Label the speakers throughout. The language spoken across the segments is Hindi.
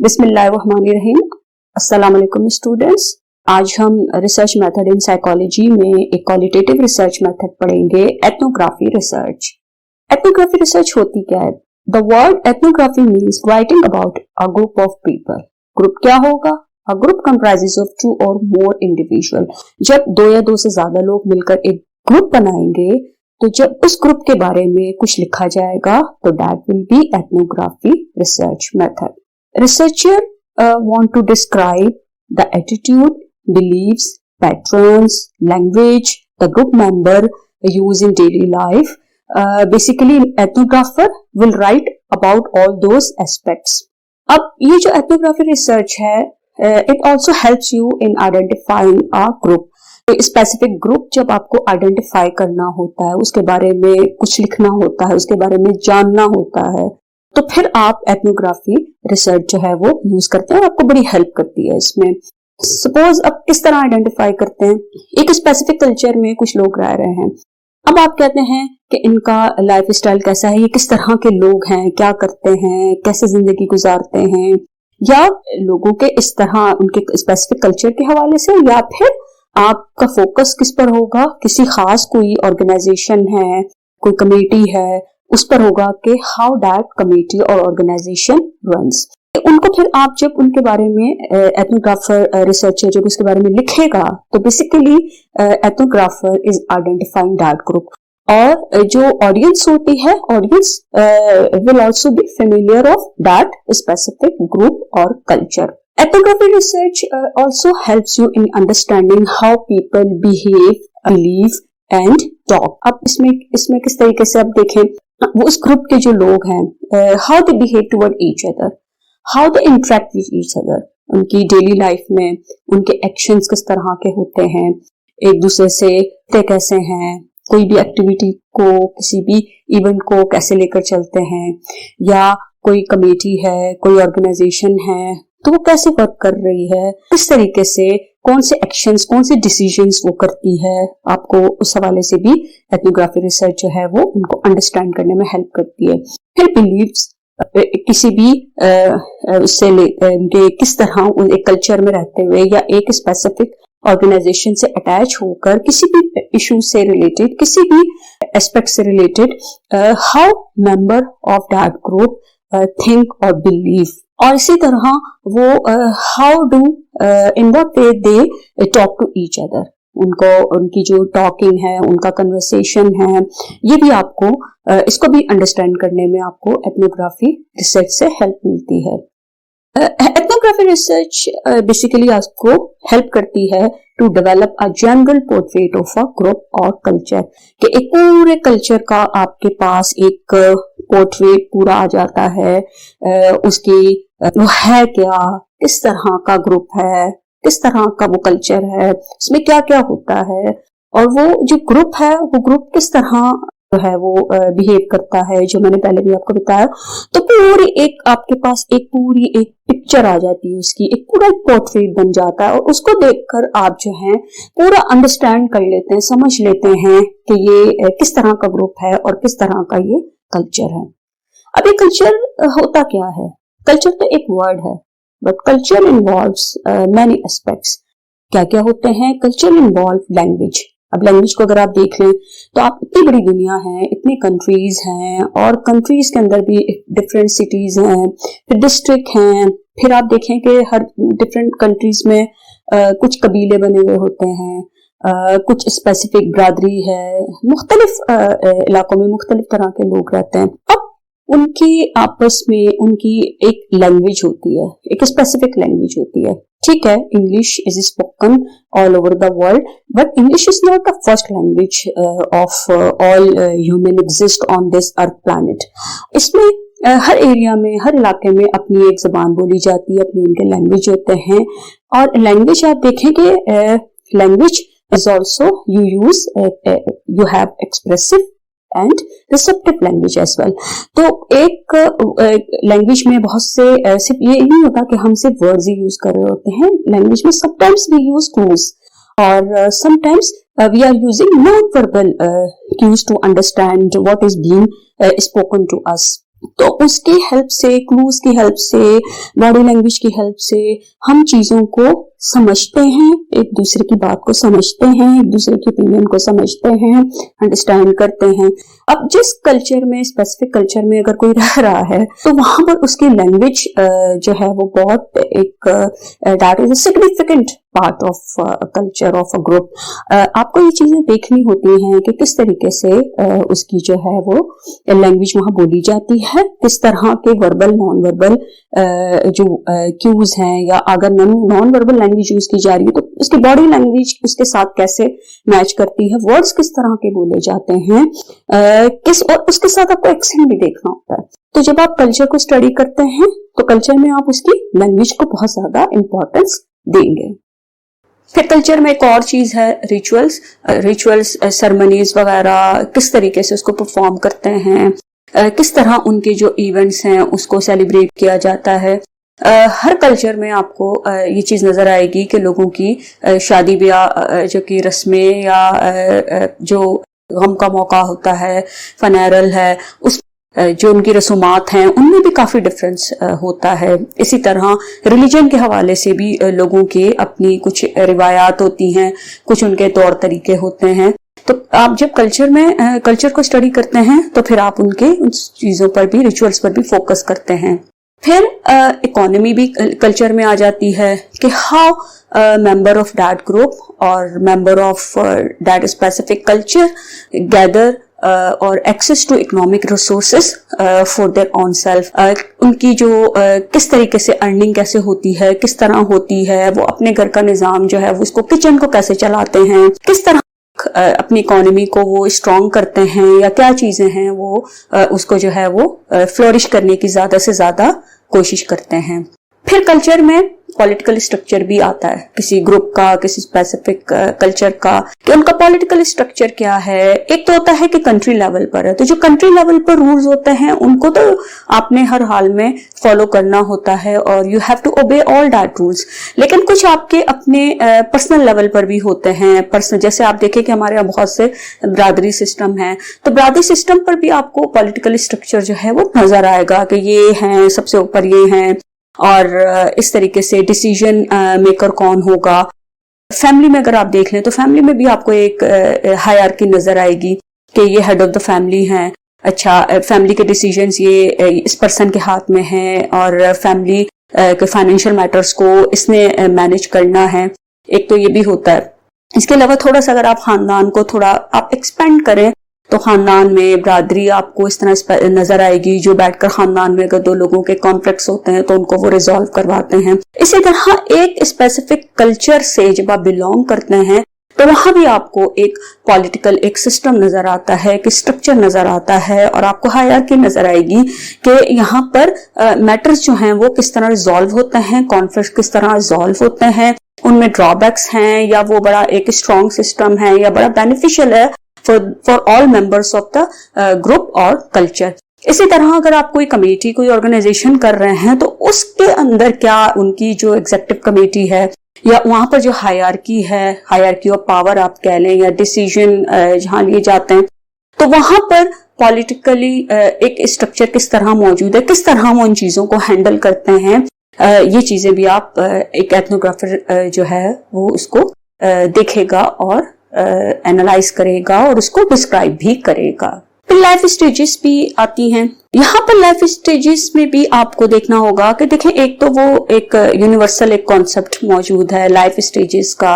Speaker 1: बिस्मिल्लाहिर्रहमानिर्रहीम। अस्सलाम वालेकुम स्टूडेंट्स। आज हम रिसर्च मेथड इन साइकोलॉजी में एक क्वालिटेटिव रिसर्च मेथड पढ़ेंगे, एथनोग्राफी रिसर्च। एथनोग्राफी रिसर्च होती क्या है? The word ethnography means writing about a group of people. Group क्या होगा? अ ग्रुप कंप्राइजेस ऑफ 2 और मोर इंडिविजुअल। जब 2 या 2 से ज्यादा लोग मिलकर एक ग्रुप बनाएंगे तो जब उस ग्रुप के बारे में कुछ लिखा जाएगा तो that will be ethnography research method. Researcher want to describe the attitude, beliefs, patterns, language the group member use in daily life. Basically, ethnographer will write about all those aspects. अब ये जो ethnography research है, it also helps you in identifying a group. Specific group जब आपको आइडेंटिफाई करना होता है, उसके बारे में कुछ लिखना होता है, उसके बारे में जानना होता है, तो फिर आप एथनोग्राफी रिसर्च जो है वो यूज करते हैं और आपको बड़ी हेल्प करती है इसमें। सपोज अब किस तरह आइडेंटिफाई करते हैं? एक स्पेसिफिक कल्चर में कुछ लोग रह रहे हैं। अब आप कहते हैं कि इनका लाइफ स्टाइल कैसा है, ये किस तरह के लोग हैं, क्या करते हैं, कैसे जिंदगी गुजारते हैं, या लोगों के इस तरह उनके स्पेसिफिक कल्चर के हवाले से, या फिर आपका फोकस किस पर होगा? किसी खास कोई ऑर्गेनाइजेशन है, कोई कमेटी है, उस पर होगा कि हाउ दैट कमेटी और ऑर्गेनाइजेशन रन्स। उनको फिर आप जब उनके बारे में एथनोग्राफर रिसर्चर जब उसके बारे में लिखेगा तो basically ethnographer is identifying that group. और जो ऑडियंस होती है, audience will also be familiar of that specific group और culture. Ethnography research also helps you in understanding how people behave, believe and talk. अब इसमें किस तरीके से आप देखें, वो उस ग्रुप के जो लोग हैं, how they behave toward each other, how they interact with each other, उनकी डेली लाइफ में उनके एक्शंस किस तरह के होते हैं, एक दूसरे से कैसे हैं, कोई भी एक्टिविटी को, किसी भी इवेंट को कैसे लेकर चलते हैं, या कोई कमेटी है, कोई ऑर्गेनाइजेशन है तो वो कैसे वर्क कर रही है, किस तरीके से, कौन से एक्शंस, कौन से डिसीजंस वो करती है। आपको उस हवाले से भी एथनोग्राफी रिसर्च जो है वो उनको अंडरस्टैंड करने में हेल्प करती है। फिर बिलीव्स, किसी भी उससे उनके किस तरह एक कल्चर में रहते हुए या एक स्पेसिफिक ऑर्गेनाइजेशन से अटैच होकर किसी भी इशू से रिलेटेड, किसी भी एस्पेक्ट से related, how member of that group think और बिलीव। और इसी तरह वो how do in what way they talk to each other, उनको उनकी जो टॉकिंग है, उनका कन्वर्सेशन है, ये भी आपको इसको भी अंडरस्टैंड करने में आपको एथनोग्राफी रिसर्च से हेल्प मिलती है। एथनोग्राफी रिसर्च बेसिकली आपको हेल्प करती है to develop a general portrait of a group और कल्चर, कि एक पूरे कल्चर का आपके पास एक पोर्ट्रेट पूरा आ जाता है, उसकी वो है क्या, किस तरह का ग्रुप है, किस तरह का वो कल्चर है, इसमें क्या क्या होता है, और वो जो ग्रुप है वो ग्रुप किस तरह जो है वो बिहेव करता है, जो मैंने पहले भी आपको बताया। तो पूरी एक आपके पास एक पूरी एक पिक्चर आ जाती है, उसकी एक पूरा एक पोर्ट्रेट बन जाता है, और उसको देखकर आप जो है पूरा अंडरस्टैंड कर लेते हैं, समझ लेते हैं कि ये किस तरह का ग्रुप है और किस तरह का ये कल्चर है। अब ये कल्चर होता क्या है? कल्चर तो एक वर्ड है, but culture involves many aspects. क्या क्या होते हैं? Culture involve language. अब लैंग्वेज को अगर आप देख लें तो आप, इतनी बड़ी दुनिया है, इतनी कंट्रीज हैं, और कंट्रीज के अंदर भी डिफरेंट सिटीज हैं, फिर डिस्ट्रिक्ट हैं, फिर आप देखें कि हर डिफरेंट कंट्रीज में कुछ कबीले बने हुए होते हैं, कुछ स्पेसिफिक बिरादरी है, मुख्तलिफ इलाकों में मुख्तलिफ तरह के लोग रहते हैं। अब उनकी आपस में उनकी एक लैंग्वेज होती है, एक स्पेसिफिक लैंग्वेज होती है। ठीक है, English is spoken all over the world, but English is not the first language of all human exist on this earth planet. इसमें हर एरिया में, हर इलाके में अपनी एक जबान बोली जाती है, अपने उनके लैंग्वेज होते हैं। और लैंग्वेज आप देखें कि language is also you use, you have expressive and receptive language as well. तो एक लैंग्वेज में बहुत से, सिर्फ ये नहीं होता कि हम सिर्फ वर्ड्स ही यूज कर रहे होते हैं, लैंग्वेज में समटाइम्स वी यूज क्लूज, और sometimes we are using non-verbal cues to understand what is being spoken to us. तो उसकी हेल्प से, क्लूज की हेल्प से, बॉडी लैंग्वेज की हेल्प से हम चीजों को समझते हैं, एक दूसरे की बात को समझते हैं, एक दूसरे के ओपिनियन को समझते हैं, अंडरस्टैंड करते हैं। अब जिस कल्चर में, स्पेसिफिक कल्चर में अगर कोई रह रहा है तो वहां पर उसकी लैंग्वेज जो है वो बहुत एक that is a significant part of culture of a group. आपको ये चीजें देखनी होती हैं कि किस तरीके से उसकी जो है वो लैंग्वेज वहां बोली जाती है, किस तरह के वर्बल, नॉन वर्बल जो क्यूज हैं, या अगर नॉन वर्बल लैंग्वेज यूज की जा रही है तो उसकी बॉडी लैंग्वेज उसके साथ कैसे मैच करती है, वर्ड्स किस तरह के बोले जाते हैं, और उसके साथ आपको एक्सेंट भी देखना होता है। तो जब आप कल्चर को स्टडी करते हैं तो कल्चर में आप उसकी लैंग्वेज को बहुत ज्यादा इंपॉर्टेंस देंगे। फिर कल्चर में एक और चीज है रिचुअल्स, सेरेमनीज वगैरह किस तरीके से उसको परफॉर्म करते हैं, किस तरह उनके जो इवेंट्स हैं उसको सेलिब्रेट किया जाता है। हर कल्चर में आपको ये चीज नजर आएगी कि लोगों की शादी ब्याह जो कि रस्में या जो गम का मौका होता है, फनैरल है, उस जो उनकी रसूमात हैं उनमें भी काफी डिफरेंस होता है। इसी तरह रिलीजन के हवाले से भी लोगों के अपनी कुछ रिवायात होती हैं, कुछ उनके तौर तरीके होते हैं। तो आप जब कल्चर को स्टडी करते हैं तो फिर आप उनके उन चीजों पर भी, रिचुअल्स पर भी फोकस करते हैं। फिर इकोनॉमी भी कल्चर में आ जाती है कि how member of that group और member of that specific culture gather और access to economic resources for their own self. उनकी जो किस तरीके से अर्निंग कैसे होती है, किस तरह होती है, वो अपने घर का निजाम जो है वो उसको, किचन को कैसे चलाते हैं, किस तरह अपनी इकोनॉमी को वो स्ट्रॉन्ग करते हैं, या क्या चीजें हैं वो उसको जो है वो फ्लोरिश करने की ज्यादा से ज्यादा कोशिश करते हैं। फिर कल्चर में पॉलिटिकल स्ट्रक्चर भी आता है किसी ग्रुप का, किसी स्पेसिफिक कल्चर का, कि उनका पॉलिटिकल स्ट्रक्चर क्या है। एक तो होता है कि कंट्री लेवल पर है, तो जो कंट्री लेवल पर रूल्स होते हैं उनको तो आपने हर हाल में फॉलो करना होता है और you have to obey all that rules. लेकिन कुछ आपके अपने पर्सनल लेवल पर भी होते हैं। पर्सनल, जैसे आप देखें कि हमारे यहाँ बहुत से बिरादरी सिस्टम है, तो बिरादरी सिस्टम पर भी आपको पॉलिटिकल स्ट्रक्चर जो है वो नजर आएगा कि ये हैं, सबसे ऊपर ये हैं, और इस तरीके से डिसीजन मेकर कौन होगा। फैमिली में अगर आप देख लें तो फैमिली में भी आपको एक हायरार्की नजर आएगी कि ये हेड ऑफ द फैमिली हैं। अच्छा, फैमिली के डिसीजंस ये इस पर्सन के हाथ में हैं और फैमिली के फाइनेंशियल मैटर्स को इसने मैनेज करना है। एक तो ये भी होता है। इसके अलावा थोड़ा सा अगर आप खानदान को थोड़ा आप एक्सपेंड करें तो खानदान में बिरादरी आपको इस तरह नजर आएगी, जो बैठकर खानदान में अगर दो लोगों के कॉन्फ्लिक्ट्स होते हैं तो उनको वो रिजॉल्व करवाते हैं। इसी तरह एक स्पेसिफिक कल्चर से जब आप बिलोंग करते हैं तो वहां भी आपको एक पॉलिटिकल एक सिस्टम नजर आता है, कि स्ट्रक्चर नजर आता है, और आपको हायरार्की नजर आएगी कि यहाँ पर मैटर्स जो हैं वो किस तरह रिजॉल्व होते हैं, कॉन्फ्लिक्ट किस तरह रिजॉल्व होते हैं, उनमें ड्रॉबैक्स हैं, या वो बड़ा एक स्ट्रॉन्ग सिस्टम है, या बड़ा बेनिफिशियल है for all members of the group और कल्चर। इसी तरह अगर आप कोई कमेटी, कोई ऑर्गेनाइजेशन कर रहे हैं तो उसके अंदर क्या उनकी जो एग्जीक्यूटिव कमेटी है, या वहां पर जो हायरार्की है, हायरार्की ऑफ पावर आप कह लें, या डिसीजन जहां लिए जाते हैं, तो वहां पर पॉलिटिकली एक स्ट्रक्चर किस तरह मौजूद है, किस तरह वो उन चीजों को हैंडल करते हैं। ये चीजें भी आप एक एथनोग्राफर जो है वो उसको देखेगा और एनालाइज करेगा और उसको डिस्क्राइब भी करेगा। फिर लाइफ स्टेजेस भी आती हैं। यहाँ पर लाइफ स्टेजेस में भी आपको देखना होगा कि देखें, एक तो वो एक यूनिवर्सल एक कॉन्सेप्ट मौजूद है लाइफ स्टेजेस का,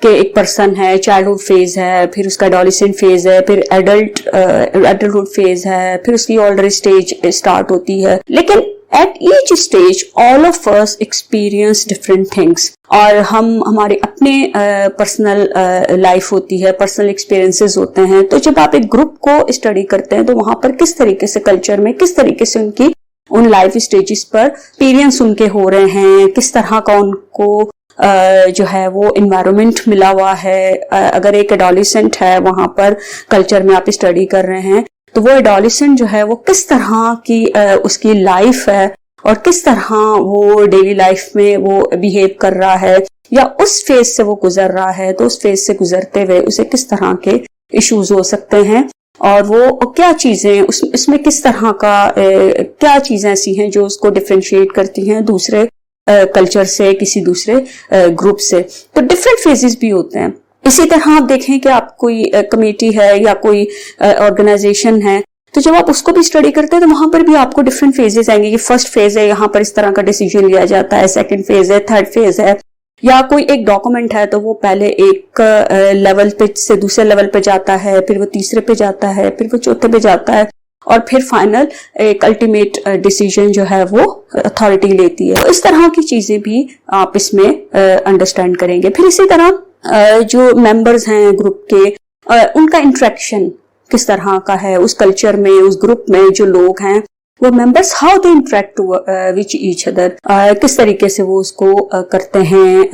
Speaker 1: कि एक पर्सन है, चाइल्डहुड फेज है, फिर उसका एडोलेसेंट फेज है, फिर एडल्टहुड फेज है, फिर उसकी ओल्डर स्टेज स्टार्ट होती है। लेकिन at each stage all of us experience different things, और हमारे अपने पर्सनल लाइफ होती है, पर्सनल एक्सपीरियंसेस होते हैं। तो जब आप एक ग्रुप को स्टडी करते हैं तो वहां पर किस तरीके से कल्चर में, किस तरीके से उनकी उन लाइफ स्टेजेस पर एक्सपीरियंस उनके हो रहे हैं, किस तरह का उनको जो है वो इन्वायरमेंट मिला हुआ है। अगर एक एडोलेसेंट है, वहां पर कल्चर में आप स्टडी कर रहे हैं, तो वो एडोलेसेंट जो है वो किस तरह की उसकी लाइफ है, और किस तरह वो डेली लाइफ में वो बिहेव कर रहा है, या उस फेज से वो गुजर रहा है, तो उस फेज से गुजरते हुए उसे किस तरह के इश्यूज हो सकते हैं। और वो क्या चीजें इसमें किस तरह का क्या चीजें ऐसी हैं जो उसको डिफरेंशिएट करती हैं दूसरे कल्चर से, किसी दूसरे ग्रुप से। तो डिफरेंट फेजेस भी होते हैं। इसी तरह आप देखें कि आप कोई कमेटी है या कोई ऑर्गेनाइजेशन है, तो जब आप उसको भी स्टडी करते हैं तो वहां पर भी आपको डिफरेंट फेजेस आएंगे कि फर्स्ट फेज है, यहाँ पर इस तरह का डिसीजन लिया जाता है, सेकंड फेज है, थर्ड फेज है, या कोई एक डॉक्यूमेंट है तो वो पहले एक लेवल पे से दूसरे लेवल पे जाता है, फिर वो तीसरे पे जाता है, फिर वो चौथे पे जाता है, और फिर फाइनल एक अल्टीमेट डिसीजन जो है वो अथॉरिटी लेती है। तो इस तरह की चीजें भी आप इसमें अंडरस्टैंड करेंगे। फिर इसी तरह जो मेंबर्स हैं ग्रुप के, उनका इंटरेक्शन किस तरह का है उस कल्चर में, उस ग्रुप में जो लोग हैं वो members, how they interact which each other, किस तरीके से वो उसको करते हैं,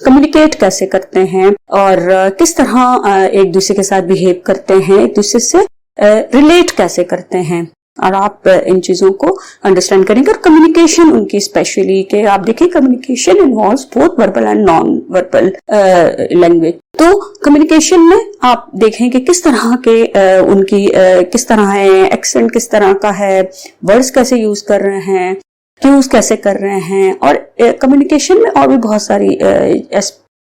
Speaker 1: कम्युनिकेट कैसे करते हैं, और किस तरह एक दूसरे के साथ बिहेव करते हैं, एक दूसरे से रिलेट कैसे करते हैं। और आप इन चीजों को अंडरस्टैंड करेंगे। और कम्युनिकेशन उनकी स्पेशली कि आप देखिए communication involves both verbal and non verbal language. तो कम्युनिकेशन में आप देखें कि किस तरह के उनकी किस तरह है, एक्सेंट किस तरह का है, वर्ड्स कैसे यूज कर रहे हैं, यूज कैसे कर रहे हैं। और कम्युनिकेशन में और भी बहुत सारी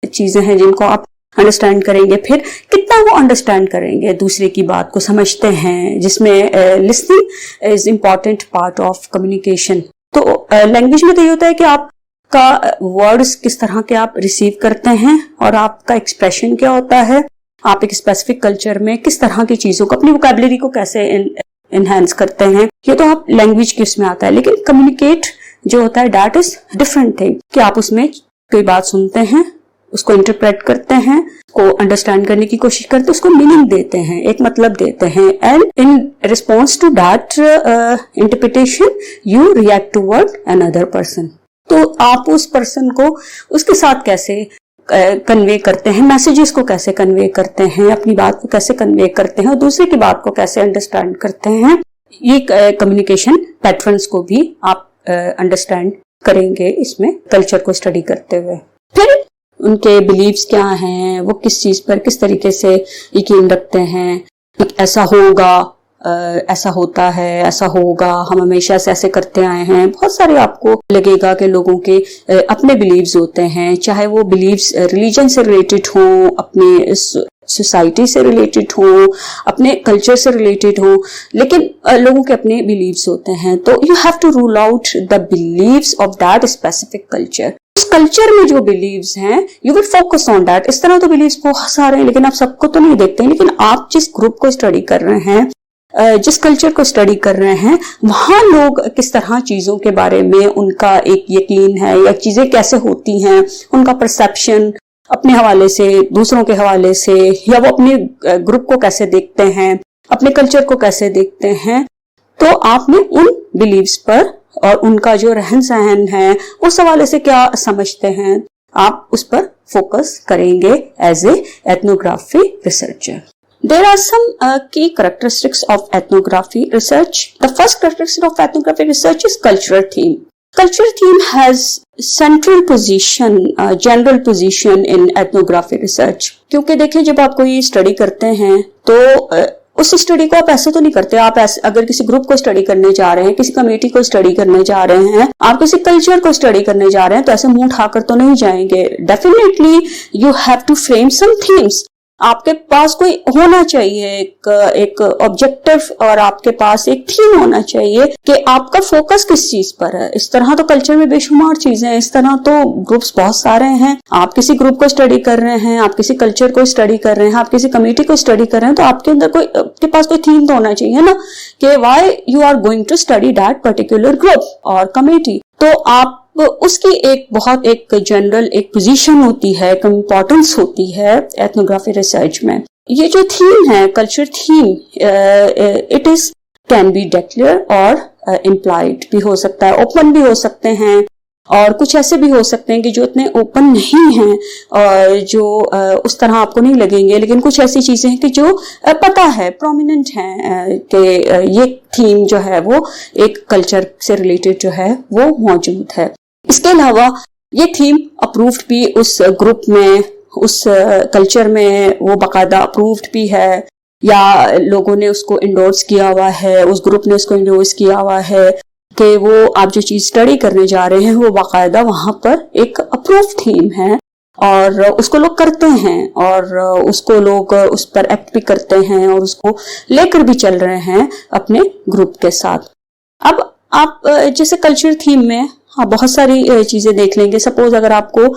Speaker 1: चीजें हैं जिनको आप अंडरस्टैंड करेंगे। फिर कितना वो अंडरस्टैंड करेंगे, दूसरे की बात को समझते हैं, जिसमें listening is important part of communication. तो लैंग्वेज में तो ये होता है कि आपका वर्ड्स किस तरह के आप रिसीव करते हैं और आपका एक्सप्रेशन क्या होता है, आप एक स्पेसिफिक कल्चर में किस तरह की चीजों को, अपनी वोकैबुलरी को कैसे एनहांस करते हैं, ये तो आप लैंग्वेज के उसमें आता है। लेकिन कम्युनिकेट जो होता है दैट इज डिफरेंट थिंग, कि आप उसमें कोई बात सुनते हैं, उसको इंटरप्रेट करते हैं, को अंडरस्टैंड करने की कोशिश करते हैं, उसको मीनिंग देते हैं, एक मतलब देते हैं, and in response to that interpretation you react toward another person. तो आप उस पर्सन को उसके साथ कैसे कन्वे करते हैं, मैसेजेस को कैसे कन्वे करते हैं, अपनी बात को कैसे कन्वे करते हैं और दूसरे की बात को कैसे अंडरस्टैंड करते हैं, ये कम्युनिकेशन पैटर्न्स को भी आप अंडरस्टैंड करेंगे इसमें कल्चर को स्टडी करते हुए। फिर उनके बिलीव्स क्या हैं, वो किस चीज पर किस तरीके से यकीन रखते हैं, ऐसा होगा, ऐसा होता है, ऐसा होगा, हम हमेशा से ऐसे करते आए हैं। बहुत सारे आपको लगेगा कि लोगों के अपने बिलीव्स होते हैं, चाहे वो बिलीव्स रिलीजन से रिलेटेड हों, अपने सोसाइटी से रिलेटेड हो, अपने कल्चर से रिलेटेड हो, लेकिन लोगों के अपने बिलीव्स होते हैं। तो you have to rule out the believes of that specific culture. उस कल्चर में जो बिलीव्स हैं you will focus on that. इस तरह तो बिलीव्स बहुत सारे हैं, लेकिन आप सबको तो नहीं देखते हैं। लेकिन आप जिस ग्रुप को स्टडी कर रहे हैं, जिस कल्चर को स्टडी कर रहे हैं, वहां लोग किस तरह चीजों के बारे में उनका एक यकीन है, या चीजें कैसे होती हैं, उनका परसेप्शन अपने हवाले से, दूसरों के हवाले से, या वो अपने ग्रुप को कैसे देखते हैं, अपने कल्चर को कैसे देखते हैं। तो आपने उन बिलीव्स पर और उनका जो रहन सहन है उस हवाले से क्या समझते हैं, आप उस पर फोकस करेंगे as a ethnography researcher. There are some key characteristics of ethnography research. The first characteristic of ethnography research is cultural theme. Cultural theme has central position, general position in ethnography research. क्योंकि देखिए जब आप कोई स्टडी करते हैं तो उस स्टडी को आप ऐसे तो नहीं करते। आप ऐसे अगर किसी ग्रुप को स्टडी करने जा रहे हैं, किसी कम्युनिटी को स्टडी करने जा रहे हैं, आप किसी कल्चर को स्टडी करने जा रहे हैं, तो ऐसे मुंह उठाकर तो नहीं जाएंगे। Definitely you have to frame some themes. आपके पास कोई होना चाहिए एक ऑब्जेक्टिव, और आपके पास एक थीम होना चाहिए कि आपका फोकस किस चीज पर है। इस तरह तो कल्चर में बेशुमार चीजें हैं, इस तरह तो ग्रुप्स बहुत सारे हैं। आप किसी ग्रुप को स्टडी कर रहे हैं, आप किसी कल्चर को स्टडी कर रहे हैं, आप किसी कम्युनिटी को स्टडी कर रहे हैं, तो आपके अंदर आपके पास कोई थीम तो होना चाहिए ना, कि why you are going to study that particular group और कम्युनिटी। तो आप उसकी एक जनरल एक पोजीशन होती है, एक इम्पोर्टेंस होती है एथनोग्राफी रिसर्च में। ये जो थीम है, culture theme, it is can be declare और इम्प्लाइड भी हो सकता है, ओपन भी हो सकते हैं, और कुछ ऐसे भी हो सकते हैं कि जो इतने ओपन नहीं हैं और जो उस तरह आपको नहीं लगेंगे। लेकिन कुछ ऐसी चीजें हैं कि जो पता है, प्रोमिनेंट हैं, कि ये थीम जो है वो एक कल्चर से रिलेटेड जो है वो मौजूद है। इसके अलावा ये थीम अप्रूव्ड भी उस ग्रुप में, उस कल्चर में वो बाकायदा अप्रूव्ड भी है, या लोगों ने उसको इंडोर्स किया हुआ है, उस ग्रुप ने उसको इंडोर्स किया हुआ है कि वो आप जो चीज स्टडी करने जा रहे हैं वो बाकायदा वहां पर एक अप्रूव थीम है और उसको लोग करते हैं और उसको लोग उस पर एक्ट भी करते हैं और उसको लेकर भी चल रहे हैं अपने ग्रुप के साथ। अब आप जैसे कल्चर थीम में आप बहुत सारी चीजें देख लेंगे। सपोज अगर आपको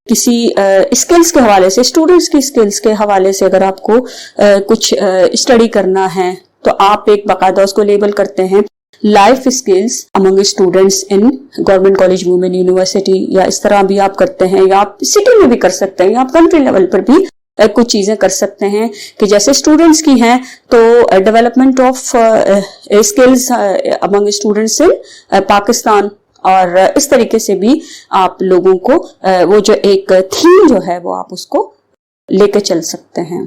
Speaker 1: किसी स्किल्स के हवाले से, स्टूडेंट्स की स्किल्स के हवाले से अगर आपको कुछ स्टडी करना है तो आप एक बाकायदा उसको लेबल करते हैं life skills among students in government college women university, या इस तरह भी आप करते हैं, या आप सिटी में भी कर सकते हैं, या आप कंट्री लेवल पर भी कुछ चीजें कर सकते हैं कि जैसे स्टूडेंट्स की हैं तो development of skills among students in Pakistan, और इस तरीके से भी आप लोगों को वो जो एक थीम जो है वो आप उसको लेकर चल सकते हैं।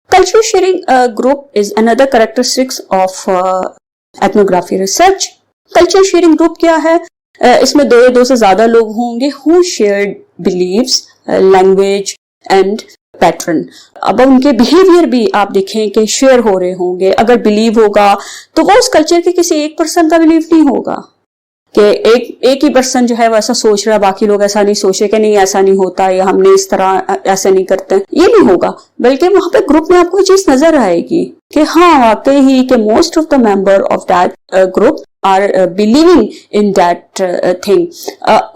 Speaker 1: Culture sharing group is another characteristics of ethnography research. Culture sharing group क्या है? इसमें दो या दो से ज्यादा लोग होंगे who shared believes, language and pattern. अब उनके बिहेवियर भी आप देखें कि शेयर हो रहे होंगे। अगर बिलीव होगा तो वो उस कल्चर के किसी एक पर्सन का बिलीव नहीं होगा कि एक ही पर्सन जो है वो ऐसा सोच रहा है, बाकी लोग ऐसा नहीं सोचे कि नहीं ऐसा नहीं होता या हमने इस तरह ऐसा नहीं करते, ये नहीं होगा। बल्कि वहां पे ग्रुप में आपको चीज नजर आएगी कि हाँ वाकई ही कि most of the member of that group are believing in that thing.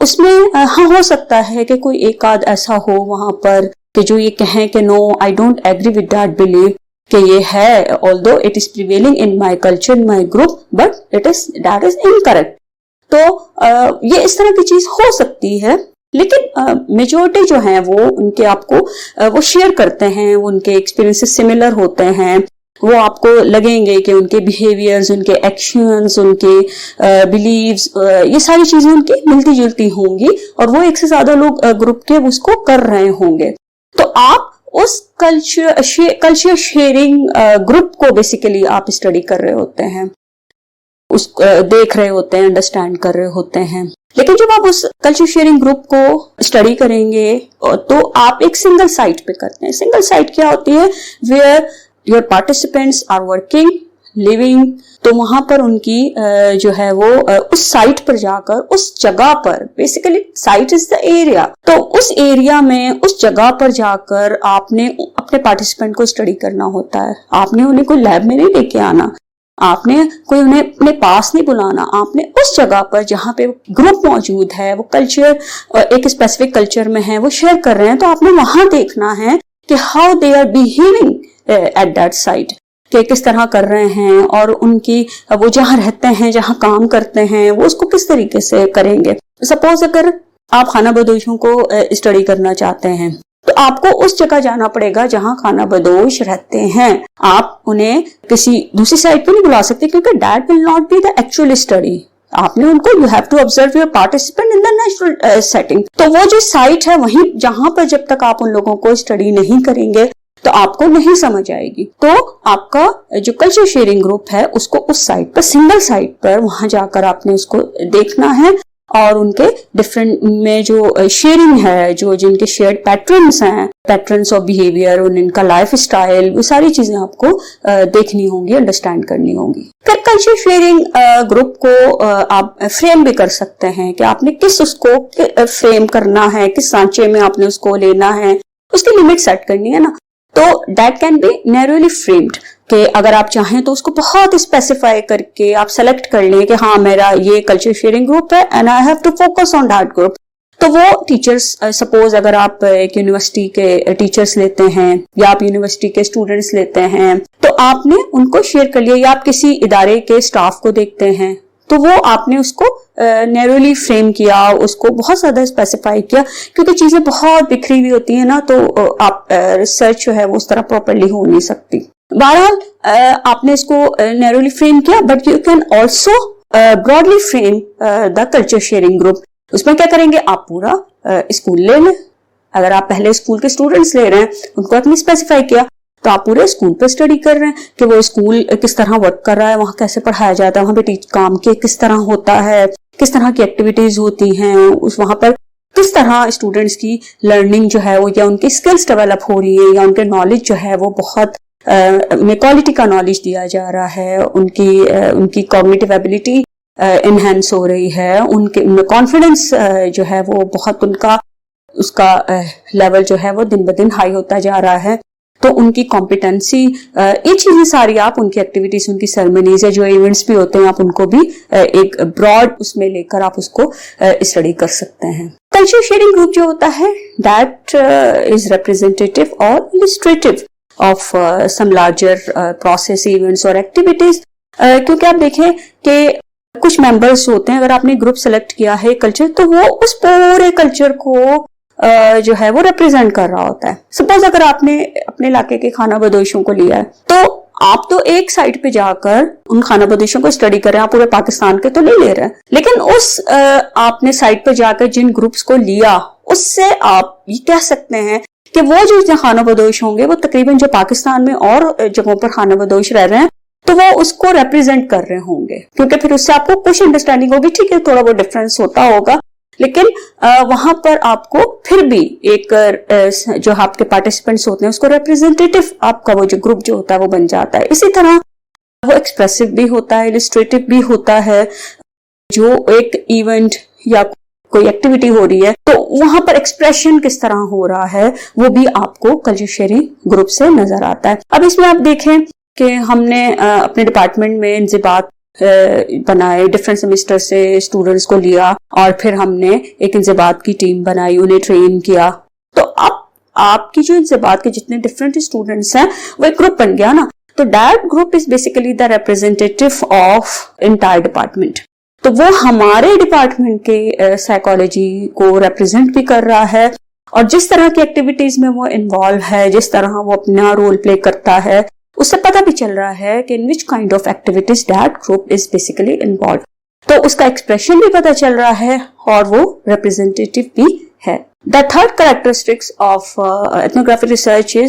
Speaker 1: उसमें हाँ हो सकता है कि कोई एक आध ऐसा हो वहां पर कि जो ये कहें कि no I don't agree with that believe, कि ये है although it is prevailing in my culture, my group, but that is incorrect. तो ये इस तरह की चीज हो सकती है, लेकिन मेजोरिटी जो है वो उनके आपको वो शेयर करते हैं, उनके एक्सपीरियंसेस सिमिलर होते हैं, वो आपको लगेंगे कि उनके बिहेवियर्स, उनके एक्शंस, उनके बिलीव्स, ये सारी चीजें उनकी मिलती जुलती होंगी और वो एक से ज्यादा लोग ग्रुप के उसको कर रहे होंगे। तो आप उस कल्चर शेयरिंग ग्रुप को बेसिकली आप स्टडी कर रहे होते हैं, उस देख रहे होते हैं, अंडरस्टैंड कर रहे होते हैं। लेकिन जब आप उस कल्चर शेयरिंग ग्रुप को स्टडी करेंगे तो आप एक सिंगल साइट पे करते हैं। सिंगल साइट क्या होती है? Where your participants are working, living. तो वहां पर उनकी जो है वो उस साइट पर जाकर, उस जगह पर, basically site is the area, तो उस एरिया में, उस जगह पर जाकर आपने अपने पार्टिसिपेंट को स्टडी करना होता है। आपने उन्हें कोई लैब में नहीं लेके आना, आपने कोई उन्हें अपने पास नहीं बुलाना, आपने उस जगह पर जहां पे ग्रुप मौजूद है, वो कल्चर एक स्पेसिफिक कल्चर में है, वो शेयर कर रहे हैं, तो आपने वहां देखना है कि how they are behaving at that site, कि किस तरह कर रहे हैं और उनकी वो जहां रहते हैं, जहां काम करते हैं, वो उसको किस तरीके से करेंगे। सपोज अगर आप खाना बदोशों को स्टडी करना चाहते हैं तो आपको उस जगह जाना पड़ेगा जहां खाना बदोश रहते हैं। आप उन्हें किसी दूसरी साइट पे नहीं बुला सकते क्योंकि that will not be the actual study. आपने उनको, you have to observe your participant in the natural setting. तो वो जो साइट है वहीं जहां पर जब तक आप उन लोगों को स्टडी नहीं करेंगे तो आपको नहीं समझ आएगी। तो आपका जो कल्चर शेयरिंग ग्रुप है उसको उस साइट पर, सिंगल साइट पर वहां जाकर आपने उसको देखना है और उनके डिफरेंट में जो शेयरिंग है, जो जिनके शेयर्ड पैटर्न्स हैं, पैटर्न्स ऑफ बिहेवियर, उनका लाइफ स्टाइल, वो सारी चीजें आपको देखनी होंगी, अंडरस्टैंड करनी होंगी। फिर कल्चर शेयरिंग ग्रुप को आप फ्रेम भी कर सकते हैं कि आपने किस उसको फ्रेम करना है, किस सांचे में आपने उसको लेना है, उसकी लिमिट सेट करनी है ना। तो that can be narrowly framed, कि अगर आप चाहें तो उसको बहुत स्पेसिफाई करके आप सेलेक्ट कर लें कि हाँ मेरा ये कल्चर शेयरिंग ग्रुप है and I have to focus on that group. तो वो टीचर्स, सपोज अगर आप एक यूनिवर्सिटी के टीचर्स लेते हैं या आप यूनिवर्सिटी के स्टूडेंट्स लेते हैं तो आपने उनको शेयर कर लिया, या आप किसी इदारे के स्टाफ को देखते हैं तो वो आपने उसको नैरोली फ्रेम किया, उसको बहुत ज्यादा स्पेसिफाई किया, क्योंकि चीजें बहुत बिखरी हुई होती है ना, तो आप रिसर्च जो है वो उस तरह प्रॉपरली हो नहीं सकती। बहरहाल आपने इसको नैरोली फ्रेम किया, but you can also broadly frame the culture sharing group. उसमें क्या करेंगे, आप पूरा स्कूल ले लें। अगर आप पहले स्कूल के स्टूडेंट्स ले रहे हैं, उनको आपने स्पेसिफाई किया, तो आप पूरे स्कूल पे स्टडी कर रहे हैं कि वो स्कूल किस तरह वर्क कर रहा है, वहां कैसे पढ़ाया जाता है, वहां पे काम के किस तरह होता है, किस तरह की एक्टिविटीज होती हैं, उस वहां पर किस तरह स्टूडेंट्स की लर्निंग जो है वो, या उनकी स्किल्स डेवलप हो रही है, या उनके नॉलेज जो है वो बहुत में क्वालिटी का नॉलेज दिया जा रहा है, उनकी कॉग्निटिव एबिलिटी इनहेंस हो रही है, उनमें कॉन्फिडेंस जो है वो बहुत उसका लेवल जो है वो दिन ब दिन हाई होता जा रहा है। तो उनकी कॉम्पिटेंसी, ये चीजें सारी आप उनकी एक्टिविटीज, उनकी सेरेमनीज या जो इवेंट्स भी होते हैं, आप उनको भी एक ब्रॉड उसमें लेकर आप उसको स्टडी कर सकते हैं। कल्चर शेयरिंग ग्रुप जो होता है दैट इज रिप्रेजेंटेटिव और illustrative of some larger process, events और एक्टिविटीज। क्योंकि आप देखें कि कुछ मेंबर्स होते हैं, अगर आपने ग्रुप सेलेक्ट किया है कल्चर, तो वो उस पूरे कल्चर को जो है वो रिप्रेजेंट कर रहा होता है। सपोज अगर आपने अपने इलाके के खाना बदोशों को लिया है, तो आप तो एक साइड पे जाकर उन खाना बदोशों को स्टडी कर रहे हैं, आप पूरे पाकिस्तान के तो ले रहे हैं, लेकिन उस आपने साइड पे जाकर जिन ग्रुप्स को लिया, उससे आप ये कह सकते हैं कि वो जो खाना बदोश होंगे वो तकरीबन जो पाकिस्तान में और जगहों पर खाना बदोश रह रहे हैं, तो वो उसको रिप्रेजेंट कर रहे होंगे। क्योंकि फिर उससे आपको कुछ अंडरस्टैंडिंग होगी, ठीक है थोड़ा बहुत डिफरेंस होता होगा, लेकिन वहां पर आपको फिर भी एक जो आपके पार्टिसिपेंट्स होते हैं उसको रिप्रेजेंटेटिव आपका वो जो ग्रुप जो होता है वो बन जाता है। इसी तरह वो एक्सप्रेसिव भी होता है, इलस्ट्रेटिव भी होता है। जो एक इवेंट या कोई एक्टिविटी हो रही है तो वहां पर एक्सप्रेशन किस तरह हो रहा है वो भी आपको कल्चर शेयरिंग ग्रुप से नजर आता है। अब इसमें आप देखें कि हमने अपने डिपार्टमेंट में इंज़िबात बनाए, डिफरेंट सेमेस्टर से स्टूडेंट्स को लिया और फिर हमने एक इंज़िबात की टीम बनाई, उन्हें ट्रेन किया। तो अब आपकी जो इंज़िबात के जितने डिफरेंट स्टूडेंट्स हैं वो एक ग्रुप बन गया ना, तो that group is basically the representative of entire department. तो वो हमारे डिपार्टमेंट के साइकोलॉजी को रिप्रेजेंट भी कर रहा है, और जिस तरह की एक्टिविटीज में वो इन्वॉल्व है, जिस तरह वो अपना रोल प्ले करता है, उससे पता भी चल रहा है कि in which kind of activities that group is basically involve. तो उसका एक्सप्रेशन भी पता चल रहा है और वो रिप्रेजेंटेटिव भी है। The third characteristics of ethnographic research is